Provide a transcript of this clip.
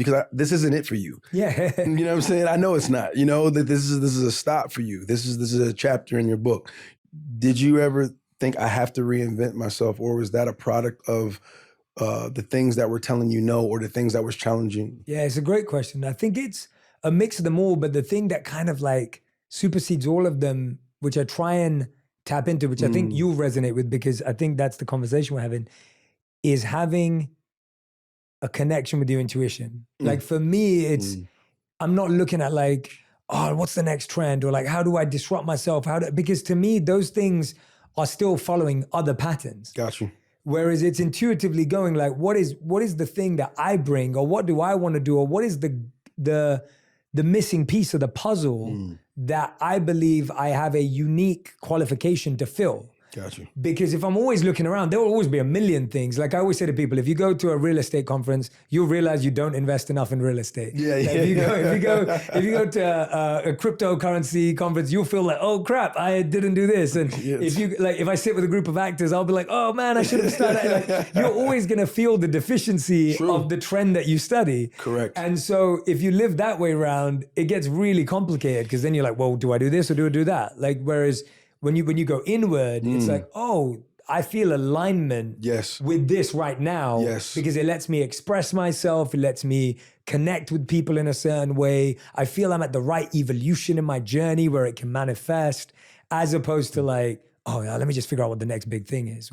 because this isn't it for you. Yeah. You know what I'm saying? I know it's not. You know that this is a stop for you. This is a chapter in your book. Did you ever think I have to reinvent myself, or was that a product of the things that were telling you no, or the things that was challenging? Yeah, it's a great question. I think it's a mix of them all, but the thing that kind of like supersedes all of them, which I try and tap into, which I think you'll resonate with, because I think that's the conversation we're having, is having a connection with your intuition. Like for me, it's, I'm not looking at like, oh, what's the next trend? Or like, how do I disrupt myself? Because to me, those things are still following other patterns. Got you. Whereas it's intuitively going like, what is the thing that I bring, or what do I want to do, or what is the missing piece of the puzzle that I believe I have a unique qualification to fill. Got you. Because if I'm always looking around, there will always be a million things. Like I always say to people, if you go to a real estate conference, you'll realize you don't invest enough in real estate. Yeah, like yeah. If you go to a cryptocurrency conference, you'll feel like, oh crap, I didn't do this. And Yes. if I sit with a group of actors, I'll be like, oh man, I should have started. Like, you're always gonna feel the deficiency of the trend that you study. Correct. And so if you live that way around, it gets really complicated, because then you're like, well, do I do this or do I do that? Like, whereas when you go inward, it's like, oh, I feel alignment with this right now, because it lets me express myself. It lets me connect with people in a certain way. I feel I'm at the right evolution in my journey where it can manifest, as opposed to like, oh yeah, let me just figure out what the next big thing is.